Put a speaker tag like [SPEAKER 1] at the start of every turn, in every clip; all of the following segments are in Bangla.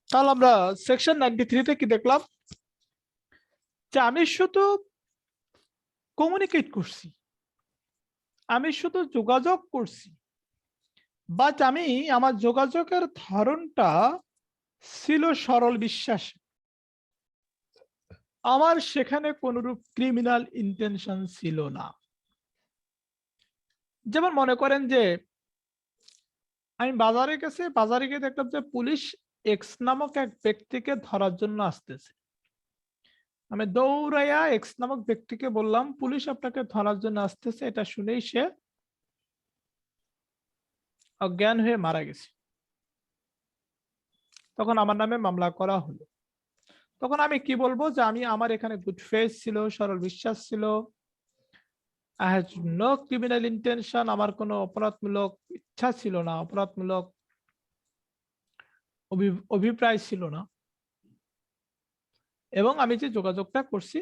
[SPEAKER 1] তাহলে আমরা সেকশন 93 তে কি দেখলাম, যে আমি শুধু কমিউনিকেট করছি, আমি শুধু যোগাযোগ করছি, বাট আমি আমার যোগাযোগের ধরনটা ছিল সরল বিশ্বাস, আমার সেখানে কোনরূপ ক্রিমিনাল ইন্টেনশন ছিল না। যেমন মনে করেন যে আমি বাজারে গেছি, বাজারে গিয়ে দেখলাম যে পুলিশ এক্স নামক এক ব্যক্তিকে ধরার জন্য আসতেছে। আমি দৌড়াইয়া এক্স নামক ব্যক্তিকে বললাম, পুলিশ আপনাকে ধরার জন্য আসতেছে। এটা শুনেই সে অজ্ঞান হয়ে মারা গেছে। তখন আমার নামে মামলা করা হলো। তখন আমি কি বলবো, যে আমি আমার এখানে গুড ফেস ছিল, সরল বিশ্বাস ছিল, I had no criminal intention, আমার কোনো অপরাধমূলক ইচ্ছা ছিল না, অপরাধমূলক অভিপ্রায় ছিল না, এবং আমি যে যোগাযোগটা করছি,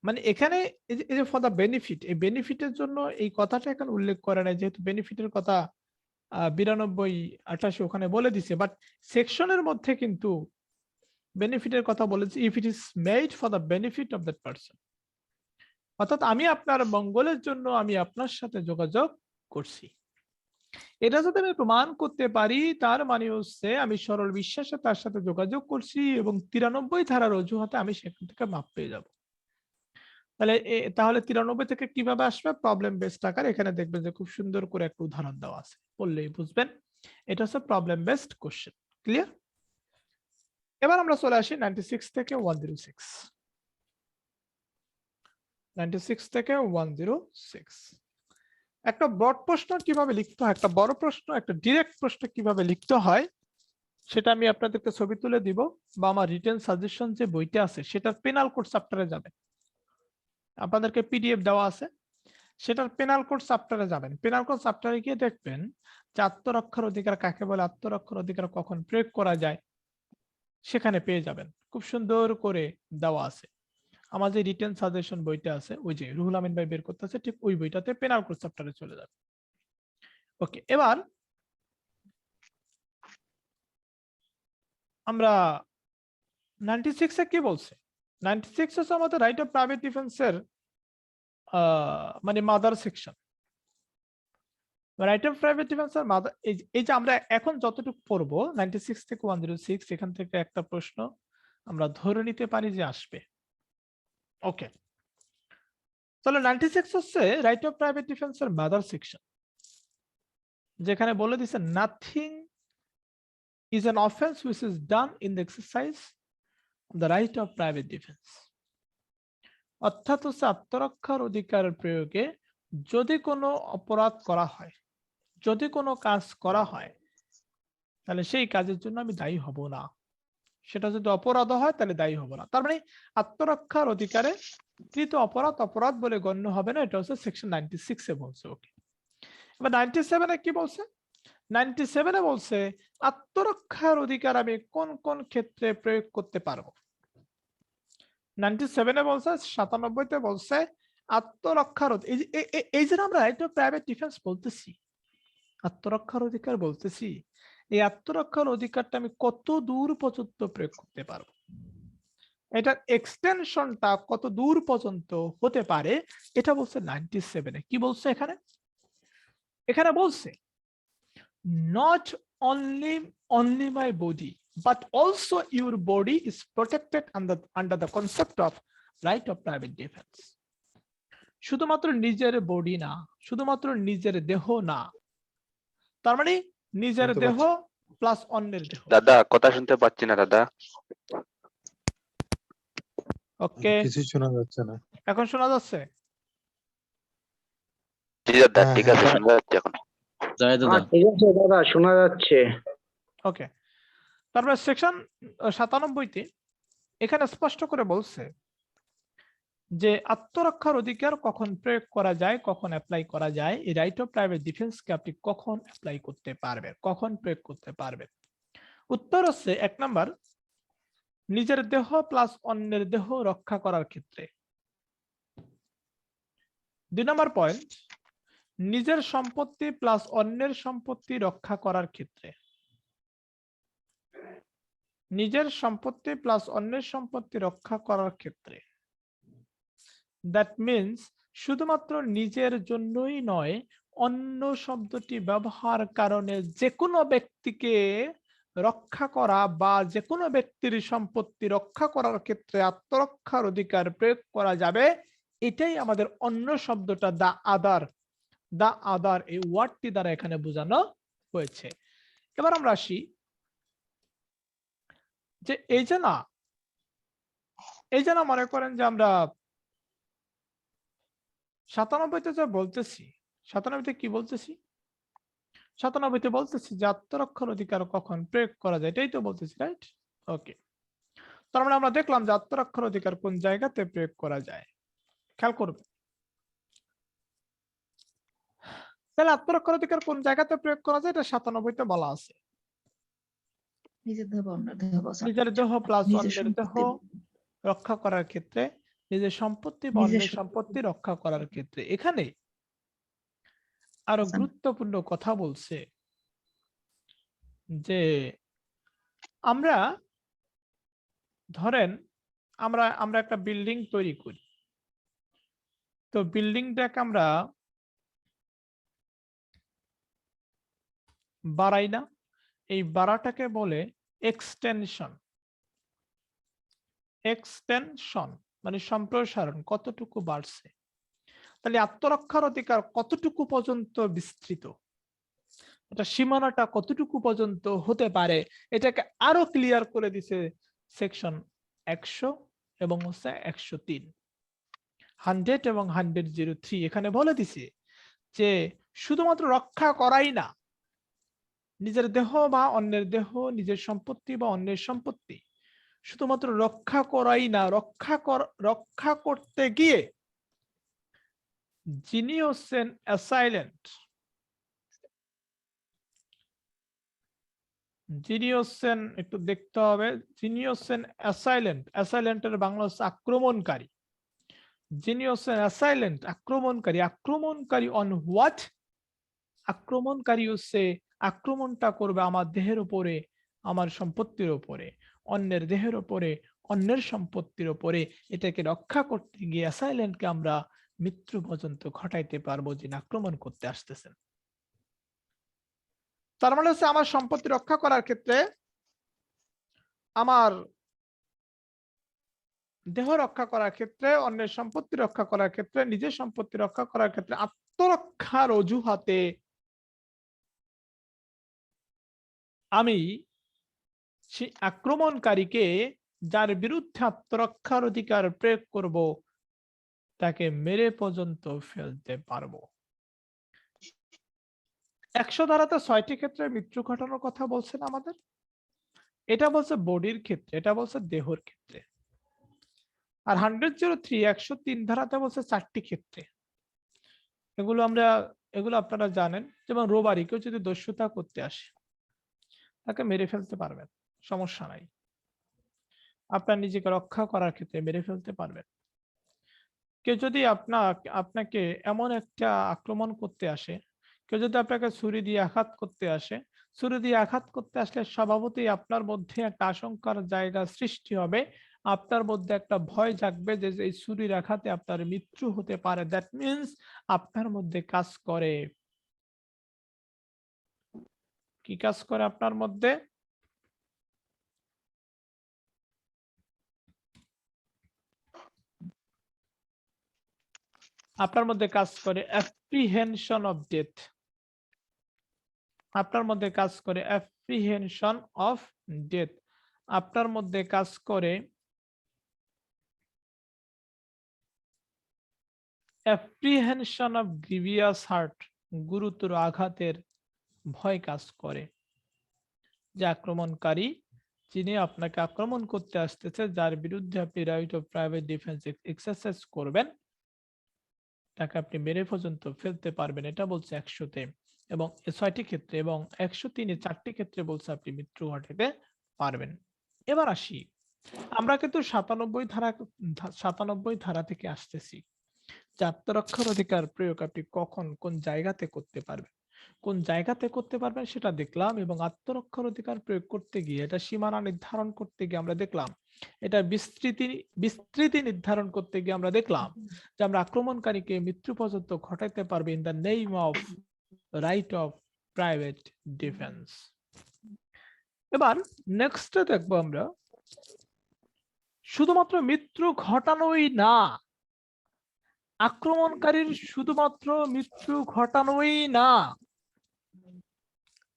[SPEAKER 1] মানে এখানে এই যে ফর দ্য বেনিফিট, এই বেনিফিটের জন্য এই কথাটা এখানে উল্লেখ করে নাই, যেহেতু বেনিফিটের কথা 92-88 ওখানে বলে দিছে, বাট সেকশনের মধ্যে কিন্তু বেনিফিটের কথা বলেছে, if it is made for the benefit of that person, অর্থাৎ আমি আপনার মঙ্গলের জন্য আমি আপনার সাথে যোগাযোগ করছি। এটা যদি আমি প্রমাণ করতে পারি, তার মানে হচ্ছে আমি সরল বিশ্বাসে তার সাথে যোগাযোগ করছি, এবং 93 ধারার অজুহাতে আমি সেখান থেকে মাপ পেয়ে যাব। তাহলে 93 থেকে কিভাবে আসবে, প্রবলেম বেসড আকার। এখানে দেখবেন যে খুব সুন্দর করে একটা উদাহরণ দেওয়া আছে, বললেই বুঝবেন। এটা হচ্ছে প্রবলেম বেসড কোশ্চেন। ক্লিয়ার? এবার আমরা চলে আসি 96 থেকে 106। 96 থেকে 106 একটা ব্রড প্রশ্ন কিভাবে লিখতে হয়, একটা বড় প্রশ্ন, একটা ডিরেক্ট প্রশ্ন কিভাবে লিখতে হয়, সেটা আমি আপনাদেরকে ছবি তুলে দিব, বা আমার রিটেন সাজেশন যে বইটা আছে সেটার পেনাল কোড চ্যাপ্টারে যাবেন, আপনাদেরকে পিডিএফ দেওয়া আছে, সেটার পেনাল কোড চ্যাপ্টারে যাবেন। পেনাল কোড চ্যাপ্টারে গিয়ে দেখবেন যে আত্মরক্ষার অধিকার কাকে বলে, আত্মরক্ষার অধিকার কখন প্রয়োগ করা যায়, সেখানে পেয়ে যাবেন, খুব সুন্দর করে দেওয়া আছে। আমার যে রিটেন সাজেশন বইটা আছে, ওই যে রুহুল আমিন ভাই বের করতেছে, ঠিক ওই বইটাতে পেনাল কোড চ্যাপ্টারে চলে যাবে। ওকে, এবার আমরা 96 এ কি বলছে। 96 হচ্ছে আমাদের রাইট অফ প্রাইভেট ডিফেন্সের মানে mother section. Right of private ডিফেন্সের মাদার, এই যে আমরা এখন যতটুকু পড়বো 96 থেকে 106, এখান থেকে একটা প্রশ্ন আমরা ধরে নিতে পারি যে আসবে। ওকে, তাহলে 96 হচ্ছে রাইট অফ প্রাইভেট ডিফেন্সের মাদার সেকশন, যেখানে বলে দিছে nothing is an offense which is done in the exercise of the right of private defense। অর্থাৎ হচ্ছে আত্মরক্ষার অধিকারের প্রয়োগে যদি কোনো অপরাধ করা হয়, যদি কোনো কাজ করা হয়, তাহলে সেই কাজের জন্য আমি দায়ী হব না। সেটা যদি অপরাধ হয় তাহলে দায়ী হব না। তার মানে আত্মরক্ষার অধিকারে কৃত অপরাধ অপরাধ বলে গণ্য হবে না। এটা হচ্ছে সেকশন 96 এ বলছে। ওকে, এবার 97 এ কি বলছে। 97 এ বলছে আত্মরক্ষার অধিকার আমি কোন কোন ক্ষেত্রে প্রয়োগ করতে পারবো। 97 এ বলছে, 97 তে বলছে আত্মরক্ষার এই যে আমরা রাইট অফ প্রাইভেট ডিফেন্স বলতেছি, আত্মরক্ষার অধিকার বলতেছি, এই আত্মরক্ষার অধিকারটা আমি কত দূর পর্যন্ত প্রয়োগ করতে পারবো, এটার এক্সটেনশনটা কত দূর পর্যন্ত হতে পারে, এটা বলছে 97 এ। কি বলছে এখানে, এখানে বলছে not only my body but also your body is protected under the concept of right of private defense। শুধুমাত্র নিজের বডি না, শুধুমাত্র নিজের দেহ না, তার মানে নিজের দেহ প্লাস অন্যের দেহ।
[SPEAKER 2] দাদা কথা শুনতে পাচ্ছি না দাদা।
[SPEAKER 1] ওকে,
[SPEAKER 3] কিছু শোনা যাচ্ছে না।
[SPEAKER 1] এখন শোনা যাচ্ছে?
[SPEAKER 2] জি দাদা ঠিক আছে, শোনা যাচ্ছে এখন।
[SPEAKER 4] জয় দাদা।
[SPEAKER 5] ঠিক আছে দাদা, শোনা যাচ্ছে।
[SPEAKER 1] ওকে, তারপরে সেকশন 97 তে এখানে স্পষ্ট করে বলছে যে আত্মরক্ষার অধিকার কখন প্রয়োগ করা যায়, কখন অ্যাপ্লাই করা যায়, এই রাইট অফ প্রাইভেট ডিফেন্সকে আপনি কখন অ্যাপ্লাই করতে পারবেন, কখন প্রয়োগ করতে পারবেন। উত্তর হচ্ছে 1 নাম্বার, নিজের দেহ প্লাস অন্যের দেহ রক্ষা করার ক্ষেত্রে। 2 নাম্বার পয়েন্ট, নিজের সম্পত্তি প্লাস অন্যের সম্পত্তি রক্ষা করার ক্ষেত্রে, নিজের সম্পত্তি প্লাস অন্যের সম্পত্তি রক্ষা করার ক্ষেত্রে, দ্যাট মিনস শুধুমাত্র নিজের জন্যই নয়, অন্য শব্দটি ব্যবহার কারণে যে কোনো ব্যক্তিকে রক্ষা করা বা যে কোনো ব্যক্তির সম্পত্তি রক্ষা করার ক্ষেত্রে আত্মরক্ষার অধিকার প্রয়োগ করা যাবে। এটাই আমাদের অন্য শব্দটা দা আদার এই ওয়ার্ডটি দ্বারা এখানে বোঝানো হয়েছে। এবার আমরা আসি যে এই যে না মনে করেন যে আমরা 97তে যা বলতেছি, 97তে কি বলতেছি, 97তে বলতেছি যে আত্মরক্ষার অধিকার কখন প্রয়োগ করা যায়, এটাই তো বলতেছি, রাইট? ওকে, তার মানে আমরা দেখলাম যে আত্মরক্ষার অধিকার কোন জায়গাতে প্রয়োগ করা যায়। খেয়াল করবে, তাহলে আত্মরক্ষার অধিকার কোন জায়গাতে প্রয়োগ করা যায় এটা 97তে বলা আছে।
[SPEAKER 3] নিজের দেহ বা অন্যের দেহ বা
[SPEAKER 1] নিজের দেহ প্লাস
[SPEAKER 3] নিজের
[SPEAKER 1] অন্যের দেহ
[SPEAKER 3] সম্পত্তি
[SPEAKER 1] রক্ষা করার ক্ষেত্রে, নিজের সম্পত্তি বা
[SPEAKER 3] নিজের
[SPEAKER 1] অন্যের সম্পত্তি রক্ষা করার ক্ষেত্রে। এখানে আরো
[SPEAKER 3] আচ্ছা।
[SPEAKER 1] গুরুত্বপূর্ণ কথা বলছে যে আমরা ধরেন আমরা একটা বিল্ডিং তৈরি করি, তো বিল্ডিংটাকে আমরা বাড়াই না, এই বাড়াটাকে বলে এক্সটেনশন। এক্সটেনশন মানে সম্প্রসারণ, কতটুকু বাড়ছে। তাহলে আত্মরক্ষার অধিকার কতটুকু পর্যন্ত বিস্তৃত, এটা সীমানাটা কতটুকু পর্যন্ত হতে পারে, এটাকে আরো ক্লিয়ার করে দিছে সেকশন 100 এবং 103, 100 এবং 103 এখানে বলে দিছে যে শুধুমাত্র রক্ষা করাই না, নিজের দেহ বা অন্যের দেহ, নিজের সম্পত্তি বা অন্যের সম্পত্তি শুধুমাত্র রক্ষা করাই না, রক্ষা করতে গিয়ে যিনি হচ্ছেন অ্যাসাইলেন্ট, যিনি হচ্ছেন একটু দেখতে হবে, যিনি হচ্ছেন অ্যাসাইলেন্ট, অ্যাসাইলেন্টের বাংলা হচ্ছে আক্রমণকারী, যিনি হচ্ছেন অ্যাসাইলেন্ট আক্রমণকারী, আক্রমণকারী অন হোয়াট, আক্রমণকারী হচ্ছে আক্রমণটা করবে আমার দেহের উপরে, আমার সম্পত্তির উপরে, অন্যের দেহের উপরে, অন্যের সম্পত্তির উপরে। এটাকে রক্ষা করতে গিয়ে অ্যাসাইলেন্টকে আমরা মৃত্যু পর্যন্ত ঘটাইতে পারবো, যিনি আক্রমণ করতে আসতেছেন। তার মানে হচ্ছে আমার সম্পত্তি রক্ষা করার ক্ষেত্রে, আমার দেহ রক্ষা করার ক্ষেত্রে, অন্যের সম্পত্তি রক্ষা করার ক্ষেত্রে, নিজের সম্পত্তি রক্ষা করার ক্ষেত্রে আত্মরক্ষার অজুহাতে আমি সেই আক্রমণকারীকে, যার বিরুদ্ধে আত্মরক্ষার অধিকার প্রয়োগ করব, তাকে মেরে পর্যন্ত ফেলতে পারবো। 100 ধারাতে 6টি ক্ষেত্রে মৃত্যু ঘটানোর কথা বলছেন আমাদের, এটা বলছে বডির ক্ষেত্রে, এটা বলছে দেহর ক্ষেত্রে। আর 103 103 ধারাতে বলছে 4টি ক্ষেত্রে। এগুলো আপনারা জানেন, যেমন রোবারি, কেউ যদি দস্যুতা করতে আসে তাকে মেরে ফেলতে পারবেন, সমস্যা নাই। আপনার নিজেকে রক্ষা করার ক্ষেত্রে মেরে ফেলতে পারবেন। কেউ যদি আপনাকে এমন একটা আক্রমণ করতে আসে, কেউ যদি আপনাকে ছুরি দিয়ে আঘাত করতে আসে, ছুরি দিয়ে আঘাত করতে আসলে স্বভাবতই আপনার মধ্যে একটা আশঙ্কার জায়গা সৃষ্টি হবে, আপনার মধ্যে একটা ভয় জাগবে যে এই ছুরির আঘাতে আপনার মৃত্যু হতে পারে। দ্যাট মিনস আপনার মধ্যে কাজ করে, কি কাজ করে আপনার মধ্যে? আপনার মধ্যে কাজ করে অ্যাপ্রিহেনশন অফ ডেথ, আপনার মধ্যে কাজ করে অ্যাপ্রিহেনশন অফ ডেথ, আপনার মধ্যে কাজ করে অ্যাপ্রিহেনশন অফ গ্রিভিয়াস হার্ট, গুরুতর আঘাতের ভয় কাজ করে। যে আক্রমণকারী, যিনি আপনাকে আক্রমণ করতে আসতেছে, যার বিরুদ্ধে আপনি right of private defence exercise করবেন, তাকে আপনি মেরে পর্যন্ত ফেলতে পারবেন, এটা বলছে 100-তে এবং 6টি ক্ষেত্রে, এবং 103-এ 4টি ক্ষেত্রে বলছে আপনি মৃত্যু ঘটাতে পারবেন। এবার আসি, আমরা কিন্তু 97 ধারা থেকে আসতেছি, যে আত্মরক্ষার অধিকার প্রয়োগ আপনি কখন কোন জায়গাতে করতে পারবেন, কোন জায়গাতে করতে পারবেন সেটা দেখলাম। এবং আত্মরক্ষার অধিকার প্রয়োগ করতে গিয়ে এটা সীমানা নির্ধারণ করতে গিয়ে আমরা দেখলাম, এটা বিস্তৃতি নির্ধারণ করতে গিয়ে আমরা দেখলাম যে আমরা আক্রমণকারীকে মৃত্যু পর্যন্ত ঘটাইতে পারবে in the name of right of private defence. এবার নেক্সটে দেখবো আমরা শুধুমাত্র মৃত্যু ঘটানোই না, আক্রমণকারীর শুধুমাত্র মৃত্যু ঘটানোই না,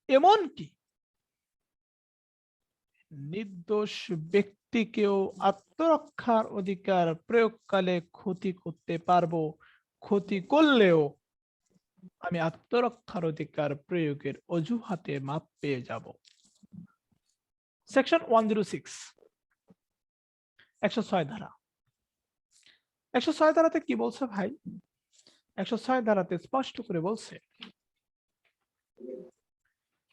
[SPEAKER 1] এমনকি নির্দোষ ব্যক্তিকেও আত্মরক্ষার অধিকার প্রয়োগকালে ক্ষতি করতে পারবো। ক্ষতি করলেও আমি আত্মরক্ষার অধিকার প্রয়োগের অজুহাতে মাপ পেয়ে যাব। সেকশন 106 106 ধারা। 106 ধারাতে কি বলছে ভাই? 106 ধারাতে স্পষ্ট করে বলছে,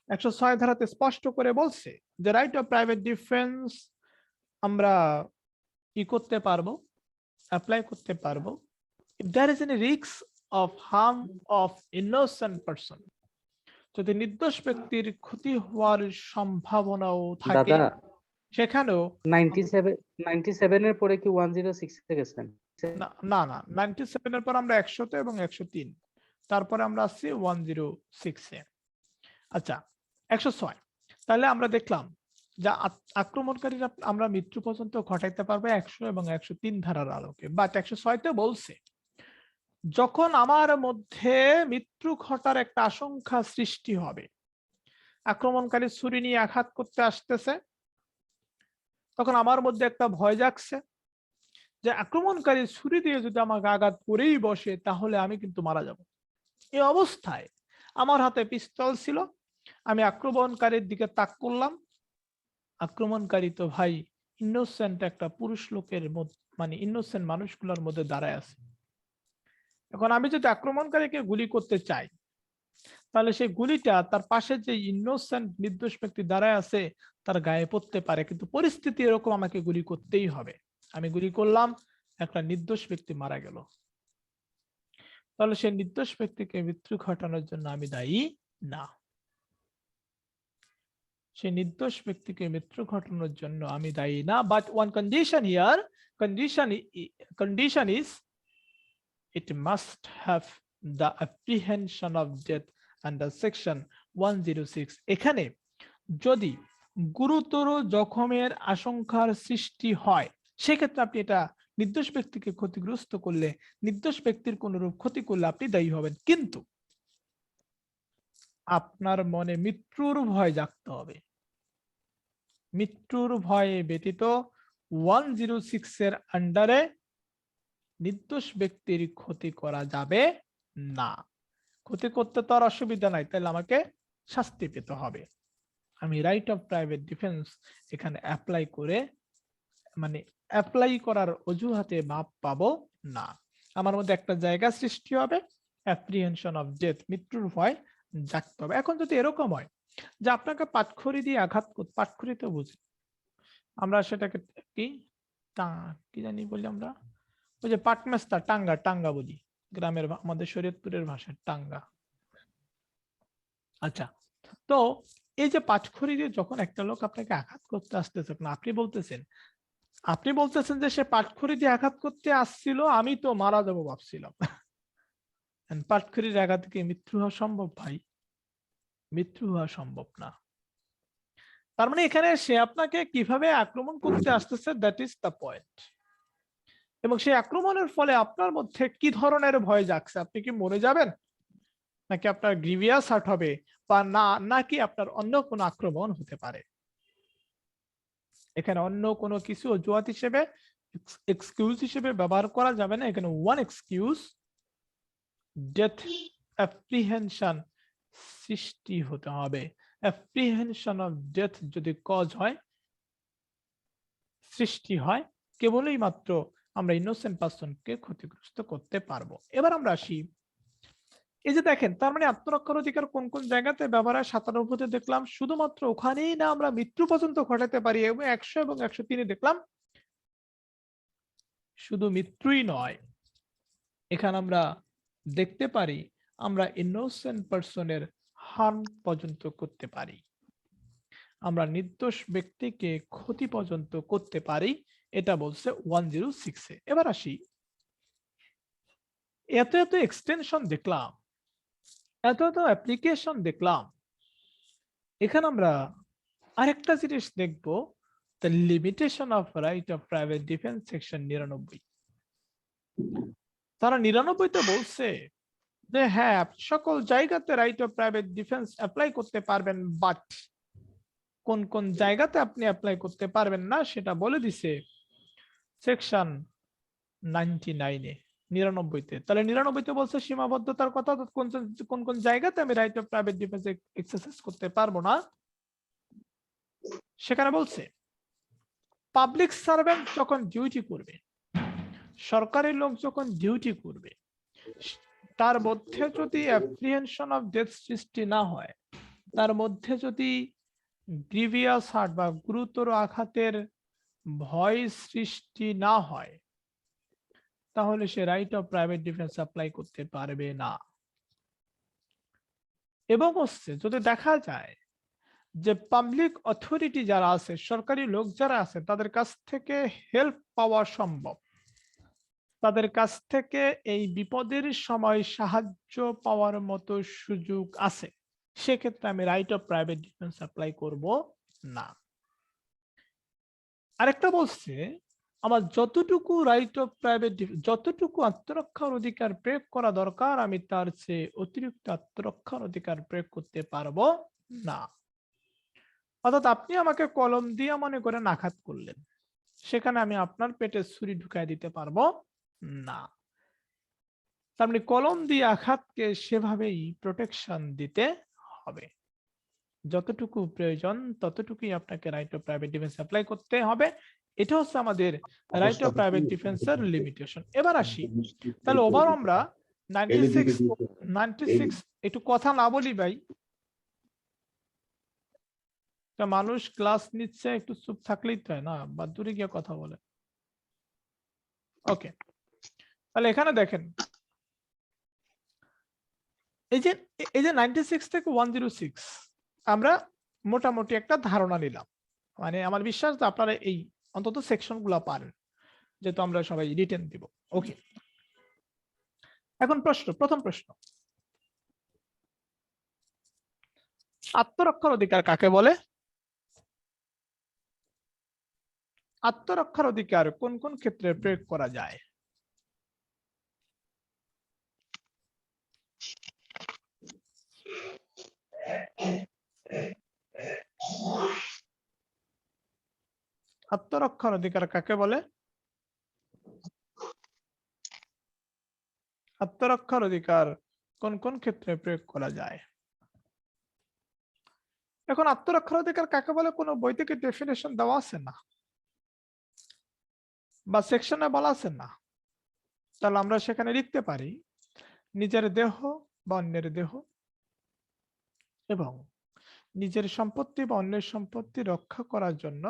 [SPEAKER 1] 106 ধারাতে স্পষ্ট করে বলছে যে রাইট অফ প্রাইভেট ডিফেন্স আমরা ই করতে পারবো, অ্যাপ্লাই করতে পারবো if there is any risk of harm of innocent person, যদি নির্দোষ ব্যক্তির ক্ষতি হওয়ার সম্ভাবনাও থাকে
[SPEAKER 5] দাদা
[SPEAKER 1] সেখানেও
[SPEAKER 5] 97 এর পরে কি 106 এ গেছেন?
[SPEAKER 1] না 97 এর পর আমরা 100 তে এবং 103, তারপরে আমরা আসছি 106 এ। আচ্ছা 106, তাহলে আমরা দেখলাম যা আক্রমণকারীরা আমরা মৃত্যু পর্যন্ত ঘটাইতে পারবে 100 এবং 103 ধারার আলোকে। বাট 106 তে বলছে যখন আমার মধ্যে মৃত্যু ঘটার একটা আশঙ্কা সৃষ্টি হবে, আক্রমণকারী ছুরি নিয়ে আঘাত করতে আসতেছে, তখন আমার মধ্যে একটা ভয় জাগছে যে আক্রমণকারী ছুরি দিয়ে যদি আমাকে আঘাত করেই বসে তাহলে আমি কিন্তু মারা যাব। এই অবস্থায় আমার হাতে পিস্তল ছিল, আমি আক্রমণকারীর দিকে তাক করলাম। আক্রমণকারী তো ভাই ইনোসেন্ট একটা পুরুষ লোকের মানে ইনোসেন্ট মানুষগুলোর মধ্যে দাঁড়ায় আছে। এখন আমি যদি আক্রমণকারীকে গুলি করতে চাই তাহলে সেই গুলিটা তার পাশে যে ইনোসেন্ট নির্দোষ ব্যক্তি দাঁড়ায় আছে তার গায়ে পড়তে পারে, কিন্তু পরিস্থিতি এরকম আমাকে গুলি করতেই হবে। আমি গুলি করলাম, একটা নির্দোষ ব্যক্তি মারা গেল, তাহলে সেই নির্দোষ ব্যক্তিকে মৃত্যু ঘটানোর জন্য আমি দায়ী না। সেই নির্দোষ ব্যক্তিকে মৃত্যু ঘটানোর জন্য আমি দায়ী না। But one condition here, condition is it must have the apprehension of death under section 106। এখানে যদি গুরুতর জখমের আশঙ্কার সৃষ্টি হয় সেক্ষেত্রে আপনি এটা নির্দোষ ব্যক্তিকে ক্ষতিগ্রস্ত করলে, নির্দোষ ব্যক্তির কোন রূপ ক্ষতি করলে আপনি দায়ী হবেন, কিন্তু আপনার মনে মৃত্যুর ভয় জাগতে হবে। মৃত্যুর ভয়ে ব্যতীত 106 এর আন্ডারে নির্দোষ ব্যক্তির ক্ষতি করা যাবে না। ক্ষতি করতে তো আর অসুবিধা নাই, তাহলে আমাকে শাস্তি পেতে হবে। আমি রাইট অফ প্রাইভেট ডিফেন্স এখানে অ্যাপ্লাই করে মানে অ্যাপ্লাই করার অজুহাতে মাপ পাবো না। আমার মধ্যে একটা জায়গা সৃষ্টি হবে, অ্যাপ্রিহেনশন অফ ডেথ, মৃত্যুর ভয় জাগতে হবে। এখন যদি এরকম হয় যে আপনাকে পাটখড়ি দিয়ে আঘাত করতে, পাটখড়ি তো বুঝি আমরা, সেটাকে কি জানি বলি আমরা, ওই যে পাটমেস্তা, টাঙ্গা বলি গ্রামের, আমাদের শরীয়তপুরের ভাষায় টাঙ্গা। আচ্ছা, তো এই যে পাটখড়ি দিয়ে যখন একটা লোক আপনাকে আঘাত করতে আসতেছে, আপনি বলতেছেন যে সে পাটখড়ি দিয়ে আঘাত করতে আসছিল, আমি তো মারা যাবো ভাবছিলাম। পাটখড়ির আঘাত কি মৃত্যু হওয়া সম্ভব? ভাই মৃত্যু হওয়া সম্ভব না। তার মানে এখানে সে আপনাকে কিভাবে আক্রমণ করতে আসতেছে, দ্যাট ইজ দ্য পয়েন্ট। এবং সেই আক্রমণের ফলে আপনার মধ্যে কি ধরনের ভয় জাগছে? আপনি কি মরে যাবেন, নাকি আপনার গ্রিভিয়াস হার্ট হবে, বা নাকি আপনার অন্য কোনো আক্রমণ হতে পারে? এখানে অন্য কোনো কিছু অজুহাত হিসেবে, এক্সকিউজ হিসেবে ব্যবহার করা যাবে না। এখানে ওয়ান এক্সকিউজ, ডেথ অ্যাপ্রিহেনশন সৃষ্টি হতে হবে। অ্যাপ্রিহেনশন অফ ডেথ যদি কজ হয়, সৃষ্টি হয়, কেবলই মাত্র আমরা ইনোসেন্ট পারসনকে ক্ষতিগ্রস্ত করতে পারবো। এবার আমরা আসি, এই যে দেখেন, তার মানে আত্মরক্ষার অধিকার কোন কোন জায়গাতে ব্যবহার হয় 97 দেখলাম, শুধুমাত্র ওখানেই না আমরা মৃত্যু পর্যন্ত ঘটাতে পারি, এবং 100 এবং 103 দেখলাম শুধু মৃত্যুই নয়, এখানে আমরা দেখতে পারি আমরা ইনোসেন্ট পারসনের হার্ম পর্যন্ত করতে পারি, আমরা নির্দোষ ব্যক্তিকে ক্ষতি পর্যন্ত করতে পারি, এটা বলছে 106 এ। এবার আসি, এত এত এক্সটেনশন দেখলাম, এত এত অ্যাপ্লিকেশন দেখলাম, এখানে আমরা আরেকটা জিনিস দেখব, the limitation of right of private defence section 99। তারা 99তে বলছে যে হ্যাঁ, আপনি সকল জায়গাতে right of private defence apply করতে পারবেন, বাট কোন কোন জায়গাতে আপনি অ্যাপ্লাই করতে পারবেন না সেটা বলে দিছে সেকশন 99 এ, 99তে। তাহলে 99তে বলছে সীমাবদ্ধতার কথা, কোন কোন কোন জায়গাতে আমি right of private defence exercise করতে পারবো না। সেখানে বলছে পাবলিক সার্ভেন্ট যখন ডিউটি করবে, সরকারি লোক যখন ডিউটি করবে, তার মধ্যে যদি অ্যাপ্রিহেনশন অফ ডেথ সৃষ্টি না হয়, তার মধ্যে যদি গ্রিভিয়াস হার্ট বা গুরুতর আঘাতের ভয় সৃষ্টি না হয়, তাহলে সে right of private defence apply করতে পারবে না। এবং হচ্ছে যদি দেখা যায় যে পাবলিক অথরিটি যারা আছে, সরকারি লোক যারা আছে, তাদের কাছ থেকে হেল্প পাওয়া সম্ভব, তাদের কাছ থেকে এই বিপদের সময় সাহায্য পাওয়ার মতো সুযোগ আছে, সেক্ষেত্রে আমি right of private defence apply করব না। আরেকটা বলছে আমার যতটুকু রাইট অফ প্রাইভেট যতটুকু আত্মরক্ষার অধিকার প্রয়োগ করা দরকার, আমি তার চেয়ে অতিরিক্ত আত্মরক্ষার অধিকার প্রয়োগ করতে পারবো না। অর্থাৎ আপনি আমাকে কলম দিয়ে মনে করে আঘাত করলেন, সেখানে আমি আপনার পেটে ছুরি ঢুকাই দিতে পারবো না। তার মানে কলম দিয়ে আঘাতকে সেভাবেই প্রোটেকশন দিতে হবে, যতটুকু প্রয়োজন ততটুকুই আপনাকে right of private defence apply করতে হবে। এটা হচ্ছে আমাদের রাইট অফ প্রাইভেট ডিফেন্সের লিমিটেশন। এবার আসি, তাহলে ওভার আমরা 96 একটু কথা না বলি ভাই, মানুষ ক্লাস নিচ্ছে, একটু চুপ থাকলেই তো হয় না, বা দূরে গিয়ে কথা বলে। ওকে, তাহলে এখানে দেখেন এই যে 96 থেকে 106 আমরা মোটামুটি একটা ধারণা নিলাম। মানে আমার বিশ্বাস যে আপনারা এই অন্তত সেকশন গুলা পারেন, যেহেতু আমরা সবাই রিটেন দিব। ওকে, এখন প্রথম প্রশ্ন, আত্মরক্ষার অধিকার কাকে বলে? আত্মরক্ষার অধিকার কোন কোন ক্ষেত্রে প্রয়োগ করা যায়? আত্মরক্ষার অধিকার কাকে বলে? আত্মরক্ষার অধিকার কোন কোন ক্ষেত্রে প্রয়োগ করা যায়? এখন আত্মরক্ষার অধিকার কাকে বলে কোনো বই থেকে ডেফিনেশন দেওয়া আছে না, বা সেকশনে বলা আছে না। তাহলে আমরা সেখানে লিখতে পারি নিজের দেহ বা অন্যের দেহ এবং নিজের সম্পত্তি বা অন্যের সম্পত্তি রক্ষা করার জন্য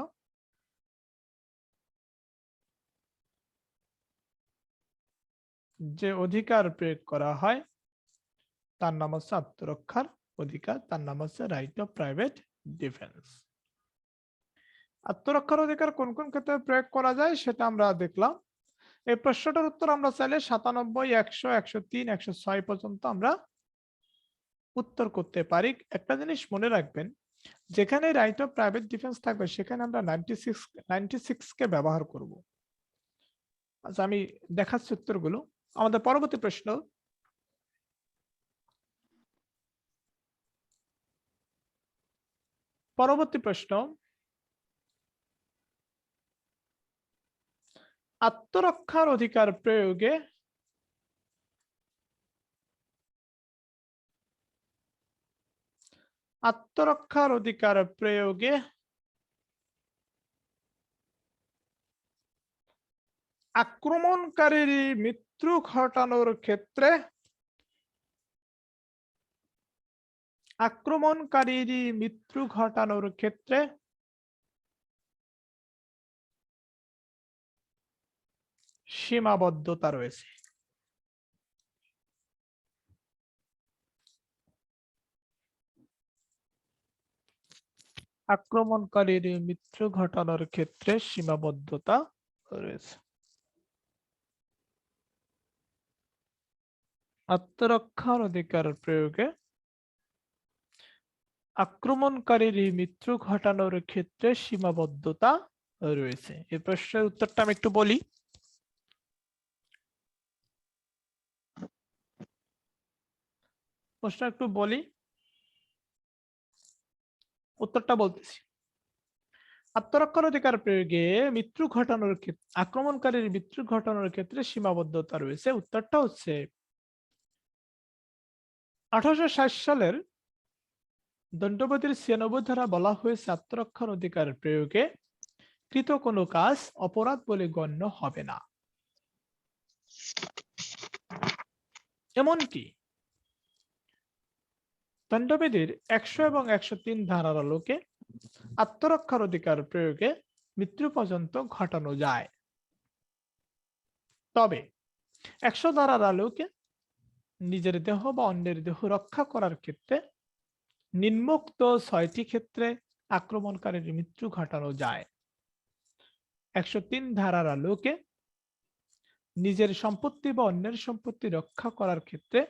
[SPEAKER 1] যে অধিকার প্রয়োগ করা হয় তার নাম হচ্ছে আত্মরক্ষার অধিকার, তার নাম হচ্ছে রাইট অফ প্রাইভেট ডিফেন্স। আত্মরক্ষার অধিকার কোন কোন ক্ষেত্রে প্রয়োগ করা যায় সেটা আমরা দেখলাম। এই প্রশ্নটার উত্তর আমরা চাইলে 97, 100, 103, 106 পর্যন্ত আমরা উত্তর করতে পারি। একটা জিনিস মনে রাখবেন, যেখানে রাইট অফ প্রাইভেট ডিফেন্স থাকবে সেখানে আমরা 96 কে ব্যবহার করব। আচ্ছা, আমি দেখাচ্ছি উত্তরগুলো। আমাদের পরবর্তী প্রশ্ন, আত্মরক্ষার অধিকার প্রয়োগে আক্রমণকারীর মৃত্যু ঘটানোর ক্ষেত্রে সীমাবদ্ধতা রয়েছে। আক্রমণকারীর মৃত্যু ঘটানোর ক্ষেত্রে সীমাবদ্ধতা রয়েছে। আত্মরক্ষার অধিকার প্রয়োগে আক্রমণকারীর মৃত্যু ঘটানোর ক্ষেত্রে সীমাবদ্ধতা রয়েছে। এই প্রশ্নের উত্তরটা আমি একটু বলি। প্রশ্ন একটু বলি, উত্তরটা বলতেছি। আত্মরক্ষার অধিকার প্রয়োগে মৃত্যু ঘটানোর ক্ষেত্রে আক্রমণকারীর মৃত্যু ঘটানোর ক্ষেত্রে সীমাবদ্ধতা রয়েছে। উত্তরটা হচ্ছে 1860 সালের দণ্ডবিধির 96 ধারা বলা হয়েছে আত্মরক্ষার অধিকার প্রয়োগে কৃত কোনো কাজ অপরাধ বলে গণ্য হবে না। এমনকি দণ্ডবিধির 100 এবং 103 ধারার আলোকে আত্মরক্ষার অধিকার প্রয়োগে মৃত্যু পর্যন্ত ঘটানো যায়। তবে 100 ধারার আলোকে নিজের দেহ বা অন্যের দেহ রক্ষা করার ক্ষেত্রে নিম্নোক্ত 6টি ক্ষেত্রে আক্রমণকারীর মৃত্যু ঘটানো যায়। 103 ধারার আলোকে নিজের সম্পত্তি বা অন্যের সম্পত্তি রক্ষা করার ক্ষেত্রে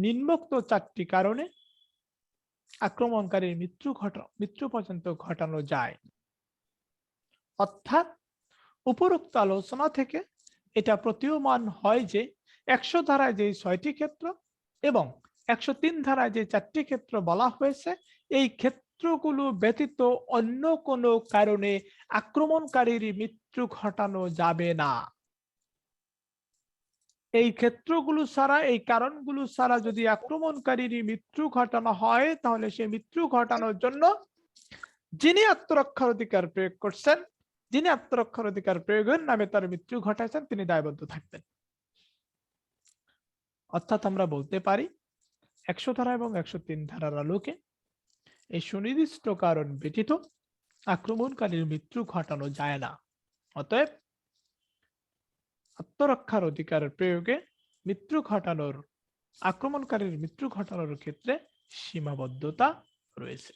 [SPEAKER 1] নিম্নোক্ত 4টি কারণে আক্রমণকারীর মৃত্যু পর্যন্ত ঘটানো যায়। অর্থাৎ উপরোক্ত আলোচনা থেকে এটা প্রতীয়মান হয় যে 100 ধারায় যে 6টি ক্ষেত্র এবং 103 ধারায় যে 4টি ক্ষেত্র বলা হয়েছে, এই ক্ষেত্রগুলো ব্যতীত অন্য কোনো কারণে আক্রমণকারীর মৃত্যু ঘটানো যাবে না। এই ক্ষেত্রগুলো ছাড়া, এই কারণগুলো ছাড়া যদি আক্রমণকারীর মৃত্যু ঘটানো হয়, তাহলে সে মৃত্যু ঘটানোর জন্য যিনি আত্মরক্ষার অধিকার প্রয়োগ করছেন, যিনি আত্মরক্ষার অধিকার প্রয়োগের নামে তার মৃত্যু ঘটাইছেন, তিনি দায়বদ্ধ থাকবেন। অর্থাৎ আমরা বলতে পারি 100 ধারা এবং 103 ধারার আলোকে এই সুনির্দিষ্ট কারণ ব্যতীত আক্রমণকারীর মৃত্যু ঘটানো যায় না। অতএব আত্মরক্ষার অধিকার প্রয়োগে মৃত্যু ঘটানোর আক্রমণকারীর মৃত্যু ঘটানোর ক্ষেত্রে সীমাবদ্ধতা রয়েছে।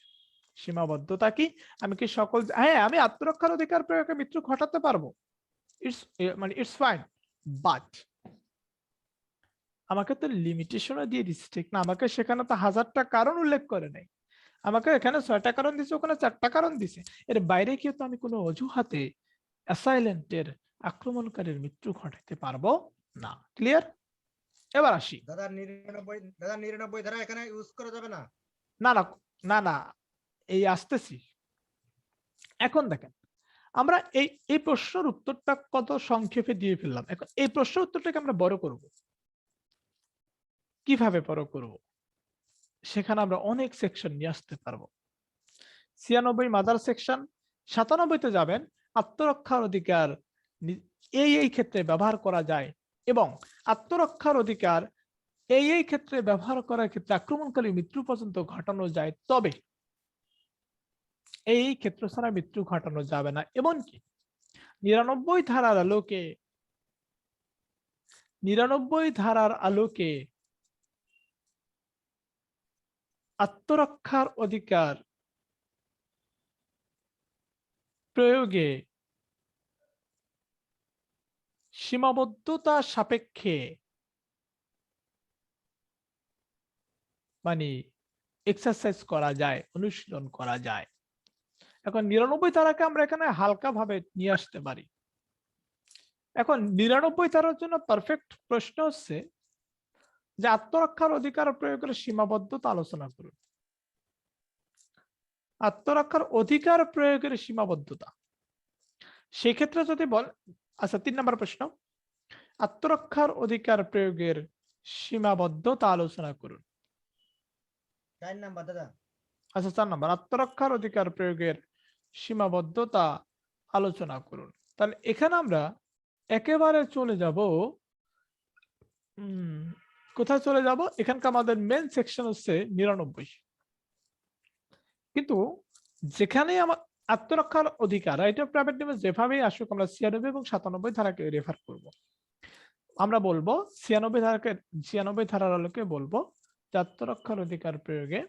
[SPEAKER 1] সীমাবদ্ধতা কি? আমি কি সকল, হ্যাঁ আমি আত্মরক্ষার অধিকার প্রয়োগে মৃত্যু ঘটাতে পারবো, ইটস ফাইন, বাট আমাকে তো লিমিটেশনও দিয়ে দিচ্ছে, ঠিক না? আমাকে সেখানে তো 1000টা কারণ উল্লেখ করে নাই, আমাকে এখানে 6টা কারণ দিছে, ওখানে 4টা কারণ দিছে। এর বাইরে কি তো আমি কোনো অজুহাতে অ্যাসাইলেন্টের আক্রমণকারীর মৃত্যু ঘটাতে পারবো না। ক্লিয়ার? এবার আসি।
[SPEAKER 4] দাদা 99 ধারা এখানে ইউজ করা যাবে না।
[SPEAKER 1] না না না না, এই আসতেছি। এখন দেখেন, আমরা এই প্রশ্নের উত্তরটা কত সংক্ষেপে দিয়ে ফেললাম। এখন এই প্রশ্নের উত্তরটাকে আমরা বড় করব। কিভাবে বড় করব? সেখানে আমরা অনেক সেকশন নিয়ে আসতে পারবো। 96 মাদার সেকশন, 97তে যাবেন আত্মরক্ষার অধিকার এই ক্ষেত্রে ব্যবহার করা যায় এবং আত্মরক্ষার অধিকার এই ক্ষেত্রে ব্যবহার করার ক্ষেত্রে আক্রমণকারী মৃত্যু পর্যন্ত ঘটানো যায়, তবে এই ক্ষেত্র ছাড়া মৃত্যু ঘটানো যাবে না। এমনকি 99 ধারার আলোকে আত্মরক্ষার অধিকার প্রয়োগে সীমাবদ্ধতা সাপেক্ষে মানে এক্সারসাইজ করা যায়, অনুশীলন করা যায়। এখন 99 ধারাকে আমরা এখানে হালকা ভাবে নিয়ে আসতে পারি। এখন 99 ধারার জন্য পারফেক্ট প্রশ্ন হচ্ছে যে আত্মরক্ষার অধিকার প্রয়োগের সীমাবদ্ধতা আলোচনা করুন। আত্মরক্ষার অধিকার প্রয়োগের সীমাবদ্ধতা, সেক্ষেত্রে যদি বল, আচ্ছা 3 নম্বর প্রশ্ন, আত্মরক্ষার অধিকার প্রয়োগের সীমাবদ্ধতা আলোচনা করুন।
[SPEAKER 4] 4 নাম্বার দাদা।
[SPEAKER 1] আচ্ছা 4 নম্বর, আত্মরক্ষার অধিকার প্রয়োগের সীমাবদ্ধতা আলোচনা করুন। তাহলে এখানে আমরা একেবারে চলে যাব, কোথায় চলে যাব? এখানকার আমাদের মেন সেকশন হচ্ছে 99। কিন্তু যেখানে আমার আত্মরক্ষার অধিকার, রাইট অফ প্রাইভেট নেমে যেভাবেই আসুক, আমরা 96 এবং 97 ধারাকে রেফার করব। আমরা বলবো 96 ধারার আলোকে বলবো যে আত্মরক্ষার অধিকার প্রয়োগে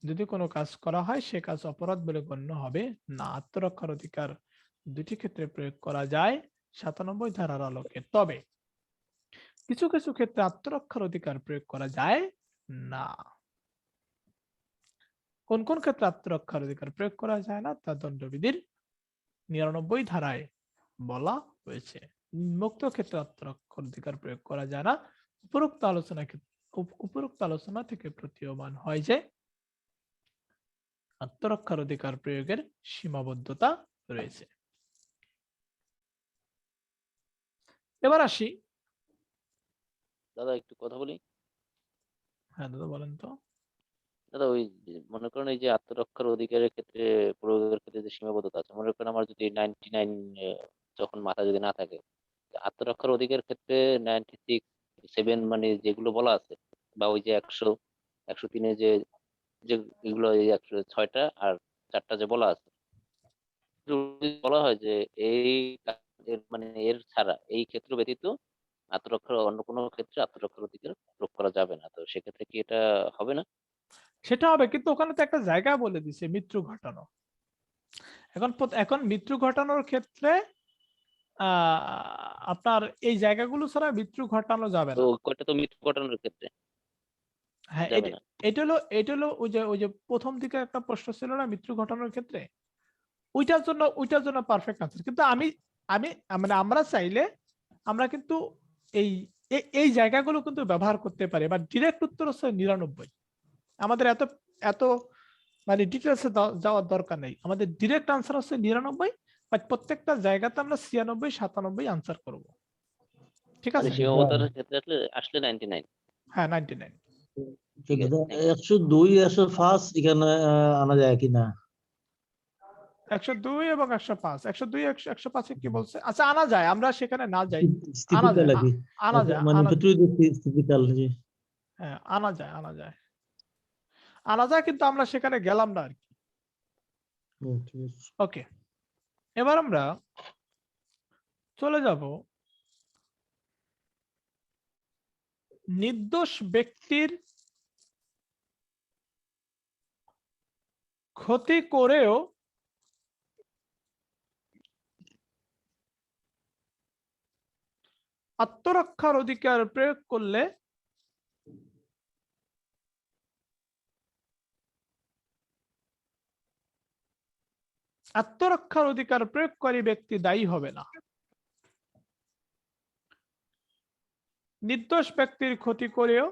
[SPEAKER 1] যদি কোনো কাজ করা হয় সে কাজ অপরাধ বলে গণ্য হবে না। আত্মরক্ষার অধিকার দুটি ক্ষেত্রে প্রয়োগ করা যায় 97 ধারার আলোকে। তবে কিছু কিছু ক্ষেত্রে আত্মরক্ষার অধিকার প্রয়োগ করা যায় না। কোন কোন ক্ষেত্রে আত্মরক্ষার অধিকার প্রয়োগ করা যায় না তা দণ্ডবিধির 99 ধারায় বলা হয়েছে। মুক্ত ক্ষেত্রে আত্মরক্ষার অধিকার প্রয়োগ করা যায় না। উপরোক্ত আলোচনা থেকে প্রতীয়মান হয় যে আত্মরক্ষার অধিকার প্রয়োগের সীমাবদ্ধতা রয়েছে। এবার আসি,
[SPEAKER 6] দাদা একটু কথা বলি।
[SPEAKER 1] হ্যাঁ দাদা বলেন তো।
[SPEAKER 6] দাদা ওই যে মনে করেন এই যে আত্মরক্ষার অধিকারের ক্ষেত্রে প্রয়োগের ক্ষেত্রে যে সীমাবদ্ধতা আছে, মনে করেন আমার যদি 99 যখন মাথা যদি না থাকে, আত্মরক্ষার অধিকারের ক্ষেত্রে 96, 7 মানে যেগুলো বলা আছে, বা ওই যে 103 যে যে এগুলো এই 106টা আর 4টা যে বলা আছে, যদি বলা হয় যে এই মানে এর ছাড়া এই ক্ষেত্র ব্যতীত আত্মরক্ষার অন্য কোনো ক্ষেত্রে আত্মরক্ষার অধিকার প্রয়োগ করা যাবে না, তো সেক্ষেত্রে কি এটা হবে না?
[SPEAKER 1] সেটা হবে, কিন্তু ওখানে তো একটা জায়গা বলে দিছে মৃত্যু ঘটানো। এখন মৃত্যু ঘটানোর ক্ষেত্রে আপনার এই জায়গাগুলো ছাড়া মৃত্যু ঘটানো যাবে
[SPEAKER 6] তো
[SPEAKER 1] না।
[SPEAKER 6] কয়টা তো মৃত্যু ঘটানোর ক্ষেত্রে
[SPEAKER 1] হ্যাঁ,
[SPEAKER 6] যাবে না।
[SPEAKER 1] এটা হলো ওই যে প্রথম দিকে একটা প্রশ্ন ছিল না মৃত্যু ঘটানোর ক্ষেত্রে, ওইটার জন্য পারফেক্ট আনসার। কিন্তু আমি আমি মানে আমরা চাইলে আমরা কিন্তু এই এই জায়গাগুলো কিন্তু ব্যবহার করতে পারি। বা ডিরেক্ট উত্তর হচ্ছে 99। আমাদের এত এত মানে ডিটেলসে যাওয়ার দরকার নেই। আমাদের ডিরেক্ট আনসার হচ্ছে 99, বাট প্রত্যেকটা জায়গাতে আমরা 96, 97 আনসার করব। ঠিক
[SPEAKER 6] মানে
[SPEAKER 1] আছে?
[SPEAKER 6] সীমাবদ্ধতার ক্ষেত্রে আসলে 99।
[SPEAKER 1] হ্যাঁ 99।
[SPEAKER 6] ঠিক আছে,
[SPEAKER 7] দাদা,
[SPEAKER 6] thank you.
[SPEAKER 7] 102, 105 এখানে আনা যায় কিনা?
[SPEAKER 1] 102 এবং 105, 102, 105 কি বলছে? আচ্ছা আনা যায়, আমরা সেখানে না যাই। আনা
[SPEAKER 7] স্থিতিকাল
[SPEAKER 1] যায়,
[SPEAKER 7] আর কি।
[SPEAKER 1] আনা যায়,
[SPEAKER 7] মানে
[SPEAKER 1] আনা যায়।
[SPEAKER 7] স্থিতিকাল জি।
[SPEAKER 1] হ্যাঁ আনা যায়, আনা যায়, আনা যায়, কিন্তু আমরা সেখানে গেলাম না আর কি।
[SPEAKER 7] ঠিক আছে।
[SPEAKER 1] ওকে, এবার আমরা চলে যাব নির্দোষ ব্যক্তির ক্ষতি করেও আত্মরক্ষার অধিকার প্রয়োগ করলে আত্মরক্ষার অধিকার প্রয়োগকারী ব্যক্তি দায়ী হবে না। নির্দোষ ব্যক্তির ক্ষতি করেও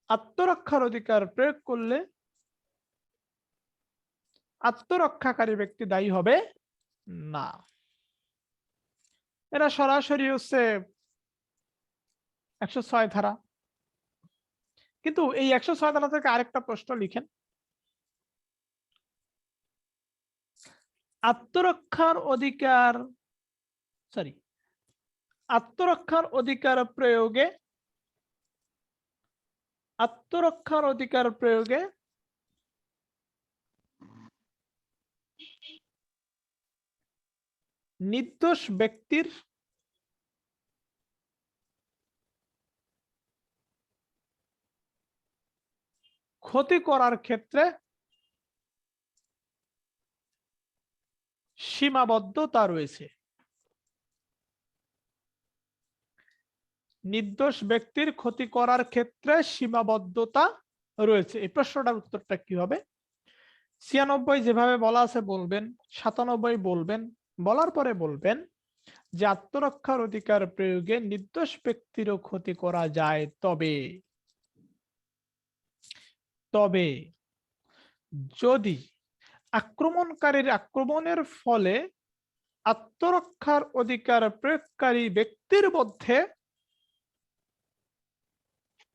[SPEAKER 1] আত্মরক্ষার অধিকার প্রয়োগ করলে আত্মরক্ষাকারী ব্যক্তি দায়ী হবে না। এরা সরাসরি হচ্ছে 106 ধারা। কিন্তু এই 106 ধারা থেকে আরেকটা প্রশ্ন লিখেন, আত্মরক্ষার অধিকার আত্মরক্ষার অধিকার প্রয়োগে নির্দোষ ব্যক্তির ক্ষতি করার ক্ষেত্রে সীমাবদ্ধতা রয়েছে। নির্দোষ ব্যক্তির ক্ষতি করার ক্ষেত্রে সীমাবদ্ধতা রয়েছে। এই প্রশ্নটার উত্তরটা কি হবে? 96 যেভাবে বলা আছে বলবেন, 97 বলবেন, বলার পরে বলবেন যে আত্মরক্ষার অধিকার প্রয়োগে নির্দোষ ব্যক্তিরও ক্ষতি করা যায়, তবে যদি আক্রমণকারীর আক্রমণের ফলে আত্মরক্ষার অধিকার প্রয়োগকারী ব্যক্তির মধ্যে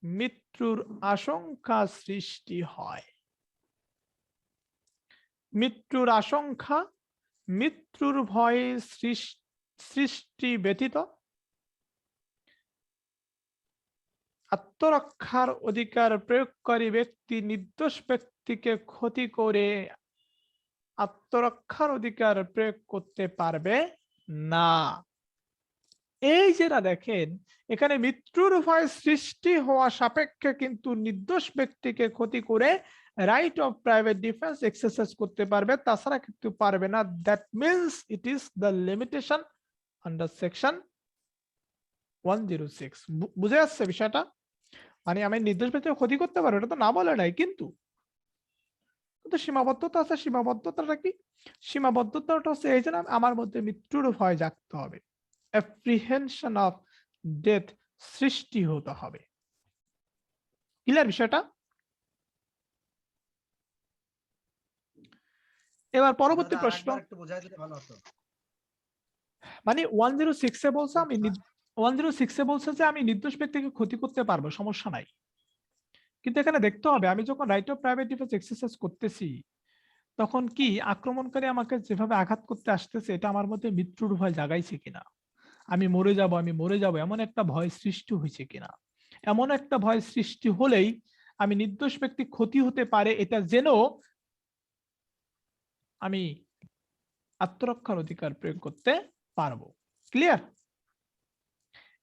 [SPEAKER 1] মৃত্যুর আশঙ্কা সৃষ্টি হয়। মৃত্যুর আশঙ্কা, মৃত্যুর ভয়ে সৃষ্টি ব্যতীত আত্মরক্ষার অধিকার প্রয়োগকারী ব্যক্তি নির্দোষ ব্যক্তিকে ক্ষতি করে আত্মরক্ষার অধিকার প্রয়োগ করতে পারবে না। এই যেটা দেখেন এখানে মৃত্যুর ভয় সৃষ্টি হওয়া সাপেক্ষে কিন্তু নির্দোষ ব্যক্তিকে ক্ষতি করে right of private defence exercise করতে পারবে, তাছাড়া কিন্তু পারবে না। That means it is the limitation under section 106। বুঝে যাচ্ছে বিষয়টা? মানে আমি নির্দোষ ব্যক্তিকে ক্ষতি করতে পারবো, এটা তো না বলে নাই, কিন্তু সীমাবদ্ধতা আছে। সীমাবদ্ধতাটা কি? সীমাবদ্ধতাটা হচ্ছে এই যে আমার মধ্যে মৃত্যুর ভয় জাগতে হবে, অ্যাপ্রিহেনশন অফ ডেথ সৃষ্টি হতে হবে। ক্লিয়ার বিষয়টা? এবার পরবর্তী
[SPEAKER 4] দাদা,
[SPEAKER 1] প্রশ্ন,
[SPEAKER 4] আরেকবার একটু বোঝাই দিলে ভালো হতো।
[SPEAKER 1] মানে 106 এ বলছে আমি 106 এ বলছে যে আমি নির্দোষ ব্যক্তিকে ক্ষতি করতে পারবো, সমস্যা নাই। কিন্তু এখানে দেখতে হবে আমি যখন right of private defence exercise করতেছি তখন কি আক্রমণকারী আমাকে যেভাবে আঘাত করতে আসতেছে এটা আমার মধ্যে মৃত্যুর ভয় জাগাইছে কিনা, আমি মরে যাব এমন একটা ভয় সৃষ্টি হয়েছে কিনা। এমন একটা ভয় সৃষ্টি হলেই আমি নির্দোষ ব্যক্তি ক্ষতি হতে পারে এটা জেনেও আমি আত্মরক্ষার অধিকার প্রয়োগ করতে পারবো। ক্লিয়ার?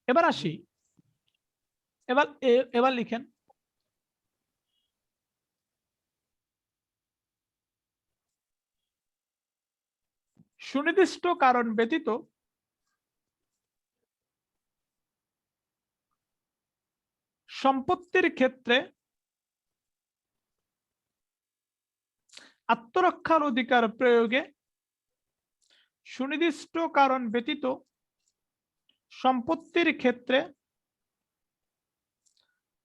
[SPEAKER 1] এবার আসি, এবার লিখেন সুনির্দিষ্ট কারণ ব্যতীত সম্পত্তির ক্ষেত্রে আত্মরক্ষার অধিকার প্রয়োগে, সুনির্দিষ্ট কারণ ব্যতীত সম্পত্তির ক্ষেত্রে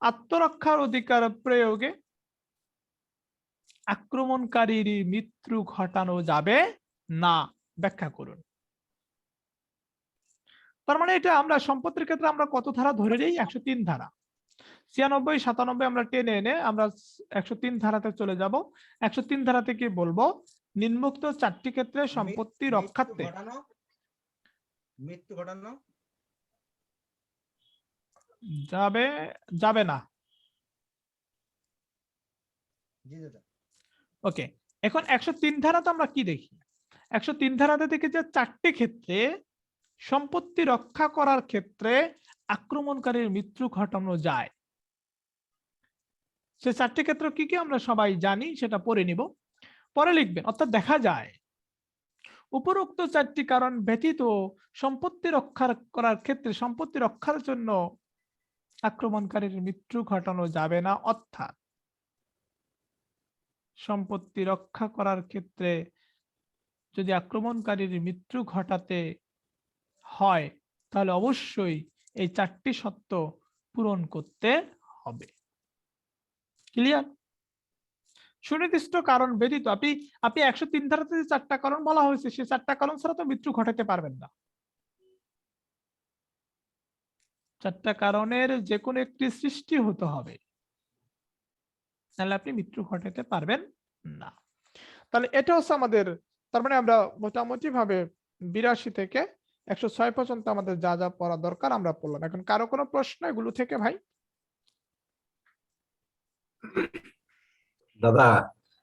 [SPEAKER 1] আত্মরক্ষার অধিকার প্রয়োগে আক্রমণকারীর মৃত্যু ঘটানো যাবে না। ব্যাখ্যা করুন। তার মানে এটা আমরা সম্পত্তির ক্ষেত্রে আমরা কত ধারা ধরে নিই? 103 ধারা। 96, 97 আমরা টেনে এনে আমরা 103 ধারাতে চলে যাব। 103 ধারা থেকে বলবো নিম্নোক্ত 4টি ক্ষেত্রে সম্পত্তি রক্ষার্থে
[SPEAKER 4] মৃত্যু ঘটানো
[SPEAKER 1] যাবে না।
[SPEAKER 4] জি দাদা।
[SPEAKER 1] ওকে, এখন 103 ধারাতে আমরা কি দেখি? 103 ধারাতে দেখি যে 4টি ক্ষেত্রে সম্পত্তি রক্ষা করার ক্ষেত্রে আক্রমণকারীর মৃত্যু ঘটানো যায়। সে 4টি ক্ষেত্র কি কি আমরা সবাই জানি, সেটা পড়ে নিব, পরে লিখবেন। অর্থাৎ দেখা যায় উপরোক্ত 4টি কারণ ব্যতীত সম্পত্তি রক্ষা করার ক্ষেত্রে সম্পত্তি রক্ষার জন্য আক্রমণকারীর মৃত্যু ঘটানো যাবে না। অর্থাৎ সম্পত্তি রক্ষা করার ক্ষেত্রে যদি আক্রমণকারীর মৃত্যু ঘটাতে হয় তাহলে অবশ্যই এই 4টি শর্ত পূরণ করতে হবে। ক্লিয়ার? সুনির্দিষ্ট কারণ ব্যতীত আপনি 103 ধারাতে যে 4টা কারণ বলা হয়েছে সেই 4টা কারণ ছাড়া তো মৃত্যু ঘটাতে পারবেন না। 4টা কারণের যে কোনো একটি সৃষ্টি হতে হবে, তাহলে আপনি মৃত্যু ঘটাতে পারবেন না। তাহলে এটা হচ্ছে আমাদের, তার মানে আমরা মোটামুটি ভাবে 82 থেকে 106 পর্যন্ত আমাদের যা যা পড়া দরকার আমরা পড়লাম। এখন কারো কোনো প্রশ্ন এগুলো থেকে ভাই?
[SPEAKER 8] দাদা,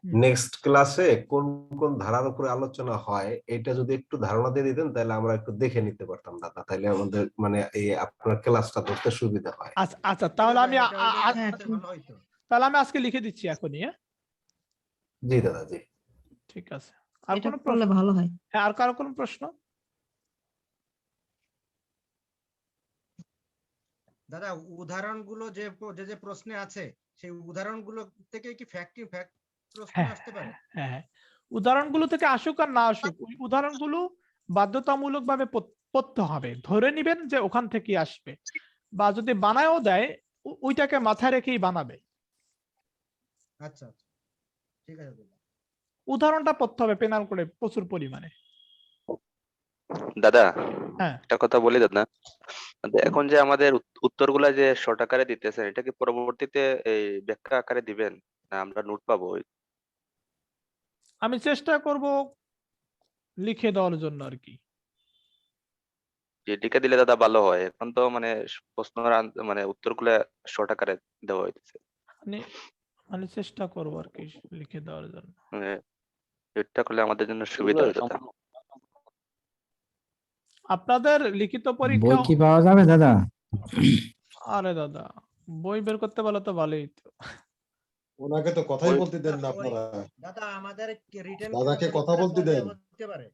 [SPEAKER 8] নেক্সট ক্লাসে কোন কোন ধারার উপরে আলোচনা হয় এটা যদি একটু ধারণা দিয়ে দিতেন তাহলে আমরা একটু দেখে নিতে পারতাম দাদা, তাহলে আমাদের মানে এই আপনার ক্লাসটা ধরতে সুবিধা হয়।
[SPEAKER 1] আচ্ছা আচ্ছা, তাহলে আমি
[SPEAKER 4] ভালো হইতো।
[SPEAKER 1] তাহলে আমি আজকে লিখে দিচ্ছি এখনই।
[SPEAKER 8] জি দাদা, জি
[SPEAKER 1] ঠিক আছে। আর
[SPEAKER 3] এটা
[SPEAKER 1] কোনো
[SPEAKER 3] করলে
[SPEAKER 1] প্রশ্ন?
[SPEAKER 3] ভালো হয়।
[SPEAKER 1] হ্যাঁ, আর কারো কোনো প্রশ্ন?
[SPEAKER 4] দাদা, উদাহরণগুলো যে যে প্রশ্নে আছে সেই উদাহরণগুলো থেকে কি ফ্যাক্ট প্রশ্ন
[SPEAKER 1] হ্যাঁ
[SPEAKER 4] আসতে পারে?
[SPEAKER 1] হ্যাঁ, উদাহরণগুলো থেকে আসুক আর না আসুক, ওই উদাহরণগুলো বাধ্যতামূলক ভাবে পড়তে হবে। ধরে নিবেন যে ওখান থেকে আসবে, বা যদি বানায়ও দেয় ওইটাকে মাথায় রেখেই বানাবে।
[SPEAKER 4] আচ্ছা আচ্ছা, ঠিক আছে দাদা।
[SPEAKER 1] উদাহরণটা পড়তে হবে পেনাল করে প্রচুর পরিমাণে।
[SPEAKER 2] দাদা,
[SPEAKER 1] হ্যাঁ,
[SPEAKER 2] একটা কথা বলি দাদা। এখন যে আমাদের উত্তরগুলা যে শর্ট আকারে দিতেছেন, এটা কি পরবর্তীতে এই ব্যাখ্যা আকারে দিবেন না আমরা নোট পাবো?
[SPEAKER 1] আমি চেষ্টা করব লিখে দেওয়ার জন্য আর কি।
[SPEAKER 2] লিখে দিলে দাদা ভালো হয়। এখন তো মানে প্রশ্নের মানে উত্তরগুলা শর্ট আকারে দেওয়া হইতেছে।
[SPEAKER 1] মানে মানে চেষ্টা করব আর কি লিখে দেওয়ার জন্য।
[SPEAKER 2] মানে এটা করলে আমাদের জন্য সুবিধা
[SPEAKER 6] এগুলো
[SPEAKER 2] হয় দাদা।
[SPEAKER 1] আপনাদের লিখিত
[SPEAKER 9] বই
[SPEAKER 1] পরীক্ষা
[SPEAKER 9] কি পাওয়া যাবে দাদা?
[SPEAKER 1] আরে দাদা বই বের করতে পারলে তো ভালোই তো।
[SPEAKER 10] ওনাকে তো কথাই
[SPEAKER 2] ওই-
[SPEAKER 10] বলতে দেন না
[SPEAKER 4] ওই-
[SPEAKER 10] আপনারা।
[SPEAKER 4] দাদা আমাদের রিটেন
[SPEAKER 10] দাদাকে কথা বলতে দেন।
[SPEAKER 4] হতে পারে